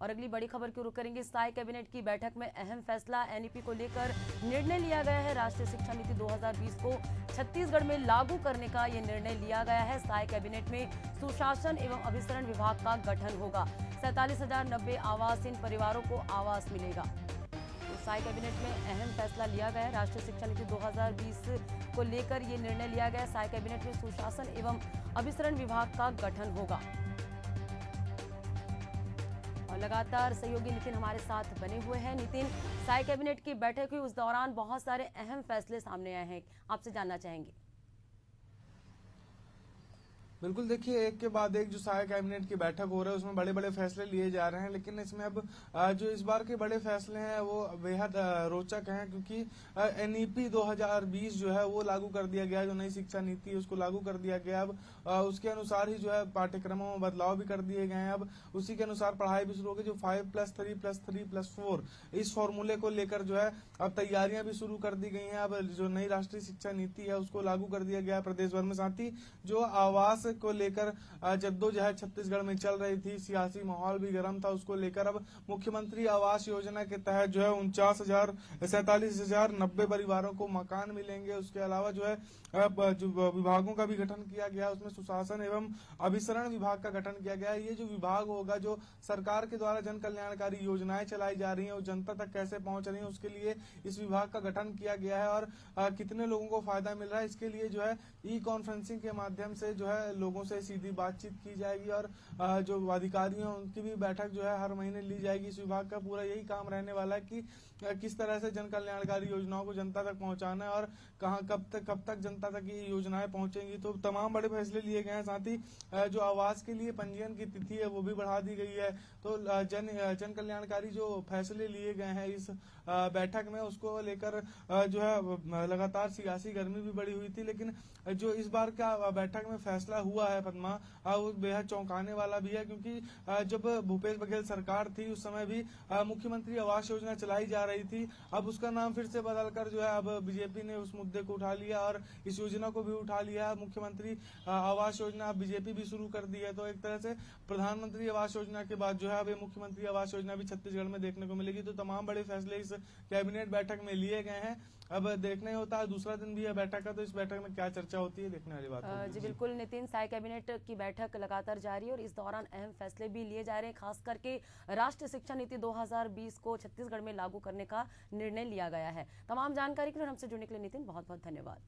और अगली बड़ी खबर की रुख करेंगे। स्थायी कैबिनेट की बैठक में अहम फैसला, एनईपी को लेकर निर्णय लिया गया है। राष्ट्रीय शिक्षा नीति 2020 को छत्तीसगढ़ में लागू करने का ये निर्णय लिया गया है। स्थायी कैबिनेट में सुशासन एवं अभिसरण विभाग का गठन होगा। 47,090 आवासहीन परिवारों को आवास मिलेगा। तो स्थायी कैबिनेट में अहम फैसला लिया गया है। राष्ट्रीय शिक्षा नीति 2020 को लेकर ये निर्णय लिया गया है। स्थायी कैबिनेट में सुशासन एवं अभिसरण विभाग का गठन होगा। और लगातार सहयोगी नितिन हमारे साथ बने हुए हैं। नितिन, स्थायी कैबिनेट की बैठक हुई, उस दौरान बहुत सारे अहम फैसले सामने आए हैं, आपसे जानना चाहेंगे। बिल्कुल, देखिए, एक के बाद एक जो स्थायी कैबिनेट की बैठक हो रही है उसमें बड़े बड़े फैसले लिए जा रहे हैं, लेकिन इसमें अब जो इस बार के बड़े फैसले हैं वो बेहद रोचक हैं, क्योंकि एनईपी 2020 जो है वो लागू कर दिया गया है। जो नई शिक्षा नीति है उसको लागू कर दिया गया। अब उसके अनुसार ही जो है पाठ्यक्रमों में बदलाव भी कर दिए गए हैं। अब उसी के अनुसार पढ़ाई भी शुरू होगी। जो 5+3+3+4 इस फॉर्मूले को लेकर जो है अब तैयारियां भी शुरू कर दी गई हैं। अब जो नई राष्ट्रीय शिक्षा नीति है उसको लागू कर दिया गया प्रदेश भर में। साथ ही जो आवास को लेकर जद्दोजहद छत्तीसगढ़ में चल रही थी, सियासी माहौल भी गर्म था, उसको लेकर अब मुख्यमंत्री आवास योजना के तहत जो है 47,090 परिवारों को मकान मिलेंगे। उसके अलावा जो है जो विभागों का भी गठन किया गया, उसमें सुशासन एवं अभिसरण विभाग का गठन किया गया है। ये जो विभाग होगा, जो सरकार के द्वारा जन कल्याणकारी योजनाएं चलाई जा रही हैं वो जनता तक कैसे पहुंच रही है, उसके लिए इस विभाग का गठन किया गया है। और कितने लोगों को फायदा मिल रहा है, इसके लिए जो है ई कॉन्फ्रेंसिंग के माध्यम से जो है लोगों से सीधी बातचीत की जाएगी। और जो अधिकारी हैं उनकी भी बैठक जो है हर महीने ली जाएगी। इस विभाग का पूरा यही काम रहने वाला है कि किस तरह से जन कल्याणकारी योजनाओं को जनता तक पहुंचाना है और कहां कब तक जनता तक ये योजनाएं पहुंचेंगी। तो तमाम बड़े फैसले लिए गए हैं। साथ ही जो आवास के लिए पंजीयन की तिथि है वो भी बढ़ा दी गई है। तो जन कल्याणकारी जो फैसले लिए गए हैं इस बैठक में, उसको लेकर जो है लगातार सियासी गर्मी भी बढ़ी हुई थी, लेकिन जो इस बार का बैठक में फैसला हुआ है पद्मा, वो बेहद चौंकाने वाला भी है। क्योंकि जब भूपेश बघेल सरकार थी उस समय भी मुख्यमंत्री आवास योजना चलाई जा रही थी। अब उसका नाम फिर से बदलकर जो है अब बीजेपी ने उस मुद्दे को उठा लिया और इस योजना को भी उठा लिया। मुख्यमंत्री आवास योजना अब बीजेपी भी शुरू कर दी है। तो एक तरह से प्रधानमंत्री आवास योजना के बाद जो है अब मुख्यमंत्री आवास योजना भी छत्तीसगढ़ में देखने को मिलेगी। तो तमाम बड़े फैसले इस कैबिनेट बैठक में लिए गए हैं। अब देखना ही होता है, दूसरा दिन भी है बैठक का, तो इस बैठक में क्या चर्चा होती है देखने वाली बात होगी। जी बिल्कुल नितिन, स्थायी कैबिनेट की बैठक लगातार जारी है और इस दौरान अहम फैसले भी लिए जा रहे हैं। खास करके राष्ट्रीय शिक्षा नीति 2020 को छत्तीसगढ़ में लागू करने का निर्णय लिया गया है। तमाम जानकारी के लिए हमसे जुड़ने के लिए नितिन बहुत बहुत धन्यवाद।